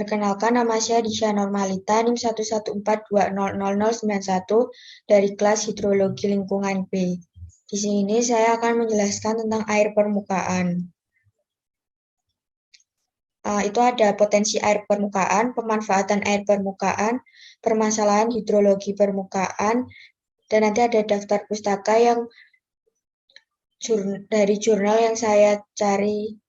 Perkenalkan, nama saya Disha Normalita, NIM 114200091 dari kelas Hidrologi Lingkungan B. Di sini saya akan menjelaskan tentang air permukaan. Itu ada potensi air permukaan, pemanfaatan air permukaan, permasalahan hidrologi permukaan, dan nanti ada daftar pustaka yang dari jurnal yang saya cari.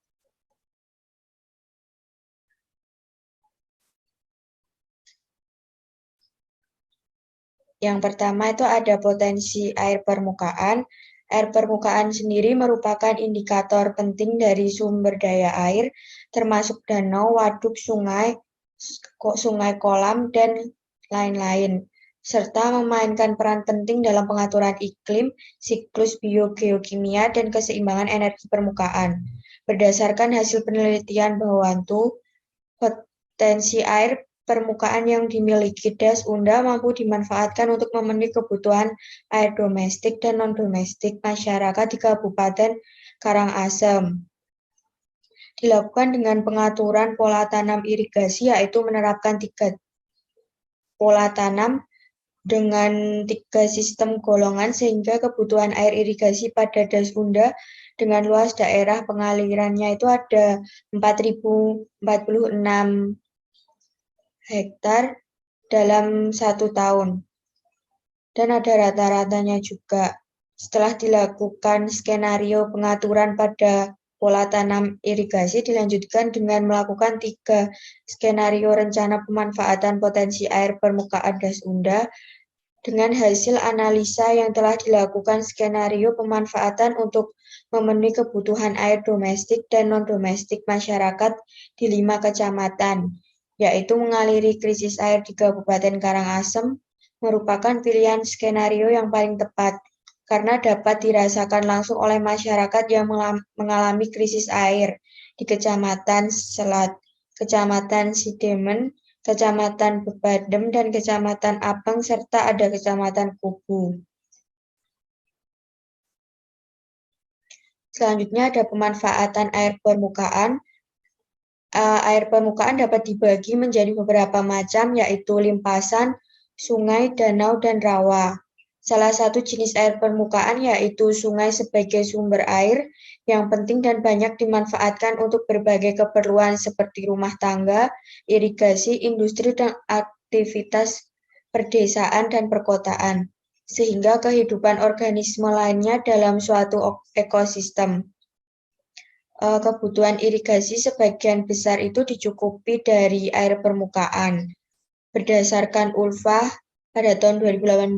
Yang pertama itu ada potensi air permukaan. Air permukaan sendiri merupakan indikator penting dari sumber daya air, termasuk danau, waduk, sungai, kolam, dan lain-lain, serta memainkan peran penting dalam pengaturan iklim, siklus biogeokimia, dan keseimbangan energi permukaan. Berdasarkan hasil penelitian Bawantu, potensi air permukaan yang dimiliki Das Unda mampu dimanfaatkan untuk memenuhi kebutuhan air domestik dan non-domestik masyarakat di Kabupaten Karangasem. Dilakukan dengan pengaturan pola tanam irigasi, yaitu menerapkan 3 pola tanam dengan 3 sistem golongan sehingga kebutuhan air irigasi pada Das Unda dengan luas daerah pengalirannya itu ada 4.046 hektar dalam 1 tahun. Dan ada rata-ratanya juga. Setelah dilakukan skenario pengaturan pada pola tanam irigasi, dilanjutkan dengan melakukan 3 skenario rencana pemanfaatan potensi air permukaan Das Unda. Dengan hasil analisa yang telah dilakukan skenario pemanfaatan untuk memenuhi kebutuhan air domestik dan non-domestik masyarakat di 5 kecamatan, yaitu mengaliri krisis air di Kabupaten Karangasem, merupakan pilihan skenario yang paling tepat, karena dapat dirasakan langsung oleh masyarakat yang mengalami krisis air di Kecamatan Selat, Kecamatan Sidemen, Kecamatan Bebadem, dan Kecamatan Apeng, serta ada Kecamatan Kubu. Selanjutnya ada pemanfaatan air permukaan. Air permukaan dapat dibagi menjadi beberapa macam, yaitu limpasan, sungai, danau, dan rawa. Salah satu jenis air permukaan yaitu sungai sebagai sumber air yang penting dan banyak dimanfaatkan untuk berbagai keperluan seperti rumah tangga, irigasi, industri, dan aktivitas perdesaan dan perkotaan, sehingga kehidupan organisme lainnya dalam suatu ekosistem. Kebutuhan irigasi sebagian besar itu dicukupi dari air permukaan. Berdasarkan ULFAH pada tahun 2018,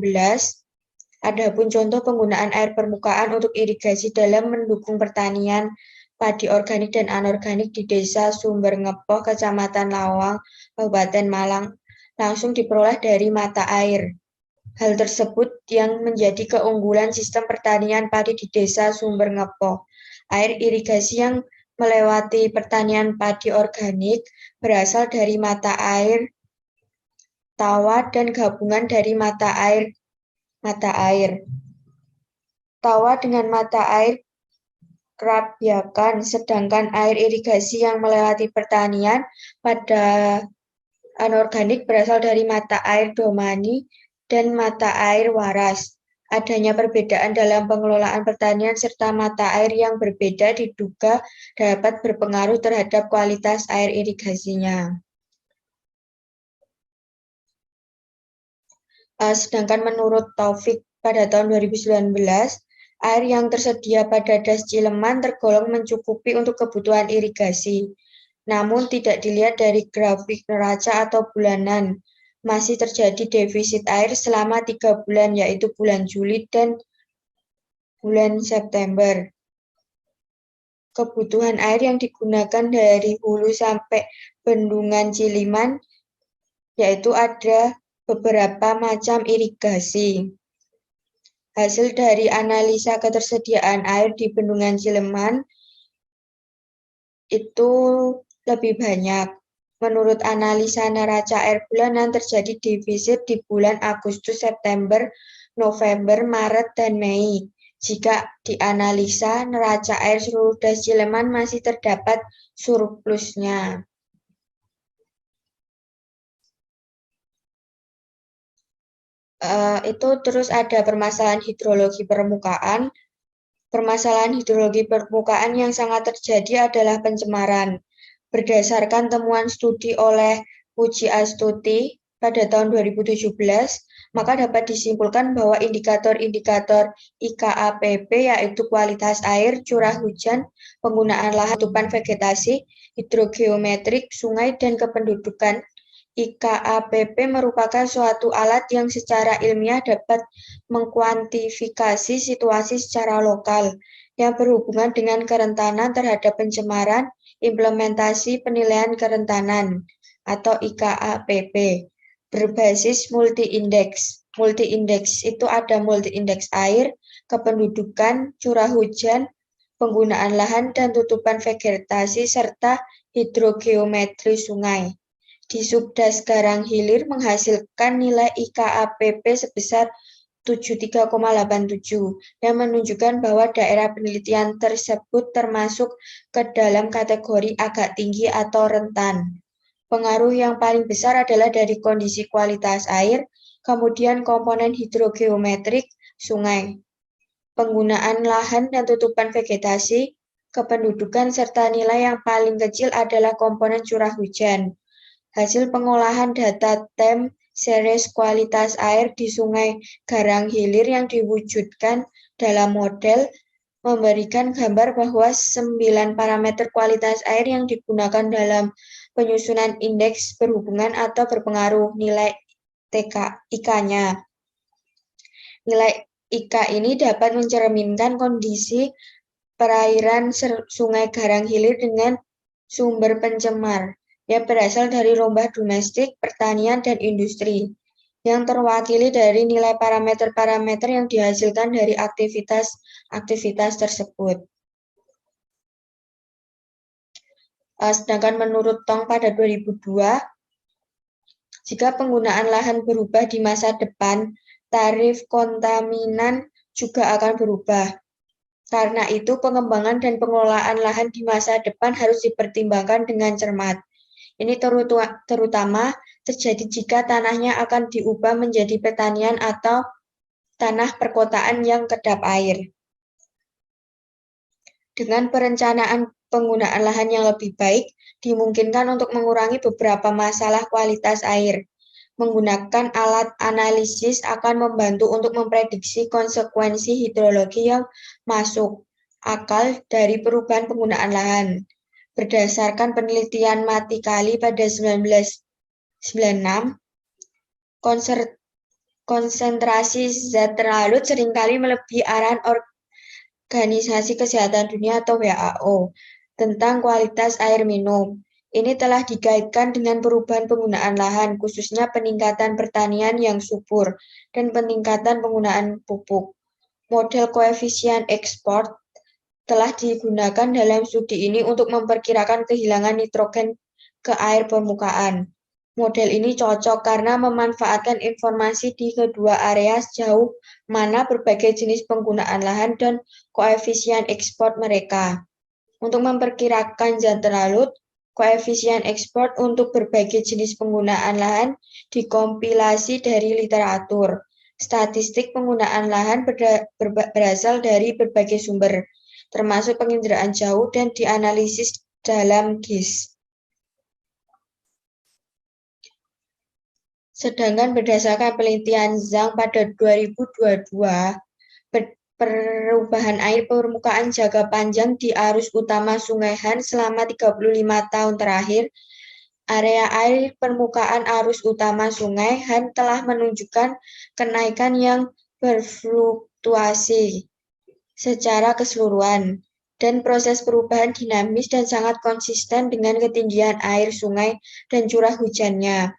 adapun contoh penggunaan air permukaan untuk irigasi dalam mendukung pertanian padi organik dan anorganik di Desa Sumber Ngepoh, Kecamatan Lawang, Kabupaten Malang, langsung diperoleh dari mata air. Hal tersebut yang menjadi keunggulan sistem pertanian padi di Desa Sumber Ngepoh. Air irigasi yang melewati pertanian padi organik berasal dari mata air tawa dan gabungan dari mata air. Tawa dengan mata air kerap biakan, sedangkan air irigasi yang melewati pertanian pada anorganik berasal dari mata air domani dan mata air waras. Adanya perbedaan dalam pengelolaan pertanian serta mata air yang berbeda diduga dapat berpengaruh terhadap kualitas air irigasinya. Sedangkan menurut Taufik pada tahun 2019, air yang tersedia pada Das Cileman tergolong mencukupi untuk kebutuhan irigasi. Namun tidak dilihat dari grafik neraca atau bulanan. Masih terjadi defisit air selama 3 bulan, yaitu bulan Juli dan bulan September. Kebutuhan air yang digunakan dari hulu sampai bendungan Ciliman, yaitu ada beberapa macam irigasi. Hasil dari analisa ketersediaan air di bendungan Ciliman itu lebih banyak. Menurut analisa neraca air bulanan terjadi defisit di bulan Agustus, September, November, Maret, dan Mei. Jika dianalisa neraca air seluruh Das Cileman masih terdapat surplusnya. Itu terus ada permasalahan hidrologi permukaan. Permasalahan hidrologi permukaan yang sangat terjadi adalah pencemaran. Berdasarkan temuan studi oleh Puji Astuti pada tahun 2017, maka dapat disimpulkan bahwa indikator-indikator IKAPP yaitu kualitas air, curah hujan, penggunaan lahan, tutupan vegetasi, hidrogeometrik, sungai, dan kependudukan. IKAPP merupakan suatu alat yang secara ilmiah dapat mengkuantifikasi situasi secara lokal yang berhubungan dengan kerentanan terhadap pencemaran, implementasi penilaian kerentanan atau IKAPP berbasis multi-indeks. Multi-indeks itu ada multi-indeks air, kependudukan, curah hujan, penggunaan lahan dan tutupan vegetasi serta hidrogeometri sungai. Di subdas Garang Hilir menghasilkan nilai IKAPP sebesar 73,87 yang menunjukkan bahwa daerah penelitian tersebut termasuk ke dalam kategori agak tinggi atau rentan. Pengaruh yang paling besar adalah dari kondisi kualitas air, kemudian komponen hidrogeometrik sungai, penggunaan lahan dan tutupan vegetasi, kependudukan, serta nilai yang paling kecil adalah komponen curah hujan. Hasil pengolahan data TEM series kualitas air di Sungai Garang Hilir yang diwujudkan dalam model memberikan gambar bahwa 9 parameter kualitas air yang digunakan dalam penyusunan indeks berhubungan atau berpengaruh nilai IK-nya. Nilai IK ini dapat mencerminkan kondisi perairan Sungai Garang Hilir dengan sumber pencemar yang berasal dari limbah domestik, pertanian, dan industri, yang terwakili dari nilai parameter-parameter yang dihasilkan dari aktivitas tersebut. Sedangkan menurut Tong pada 2002, jika penggunaan lahan berubah di masa depan, tarif kontaminan juga akan berubah. Karena itu, pengembangan dan pengelolaan lahan di masa depan harus dipertimbangkan dengan cermat. Ini terutama terjadi jika tanahnya akan diubah menjadi pertanian atau tanah perkotaan yang kedap air. Dengan perencanaan penggunaan lahan yang lebih baik, dimungkinkan untuk mengurangi beberapa masalah kualitas air. Menggunakan alat analisis akan membantu untuk memprediksi konsekuensi hidrologi yang masuk akal dari perubahan penggunaan lahan. Berdasarkan penelitian Matikali pada 1996, konsentrasi zat terlarut seringkali melebihi arahan Organisasi Kesehatan Dunia atau WHO tentang kualitas air minum. Ini telah dikaitkan dengan perubahan penggunaan lahan, khususnya peningkatan pertanian yang subur dan peningkatan penggunaan pupuk. Model koefisien ekspor telah digunakan dalam studi ini untuk memperkirakan kehilangan nitrogen ke air permukaan. Model ini cocok karena memanfaatkan informasi di kedua area sejauh mana berbagai jenis penggunaan lahan dan koefisien ekspor mereka. Untuk memperkirakan zat terlarut, koefisien ekspor untuk berbagai jenis penggunaan lahan dikompilasi dari literatur. Statistik penggunaan lahan berasal dari berbagai sumber, termasuk penginderaan jauh dan dianalisis dalam GIS. Sedangkan berdasarkan penelitian Zhang pada 2022, perubahan air permukaan jangka panjang di arus utama Sungai Han selama 35 tahun terakhir, area air permukaan arus utama Sungai Han telah menunjukkan kenaikan yang berfluktuasi secara keseluruhan, dan proses perubahan dinamis dan sangat konsisten dengan ketinggian air sungai dan curah hujannya.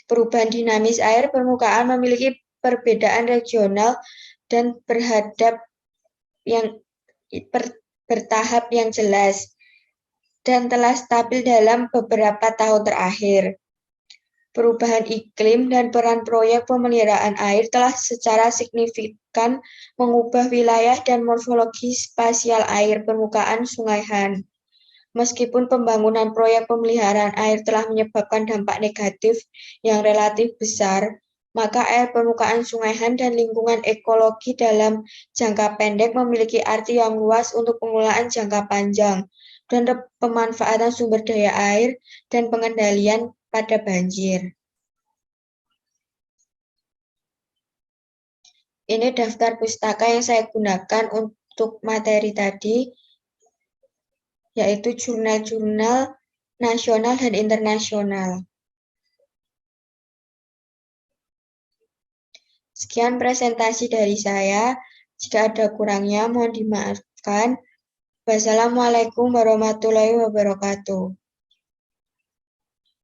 Perubahan dinamis air permukaan memiliki perbedaan regional dan bertahap yang jelas dan telah stabil dalam beberapa tahun terakhir. Perubahan iklim dan peran proyek pemeliharaan air telah secara signifikan mengubah wilayah dan morfologi spasial air permukaan Sungai Han. Meskipun pembangunan proyek pemeliharaan air telah menyebabkan dampak negatif yang relatif besar, maka air permukaan sungai Han dan lingkungan ekologi dalam jangka pendek memiliki arti yang luas untuk pengelolaan jangka panjang dan pemanfaatan sumber daya air dan pengendalian pada banjir. Ini daftar pustaka yang saya gunakan untuk materi tadi, yaitu jurnal-jurnal nasional dan internasional. Sekian presentasi dari saya. Jika ada kurangnya, mohon dimaafkan. Wassalamualaikum warahmatullahi wabarakatuh.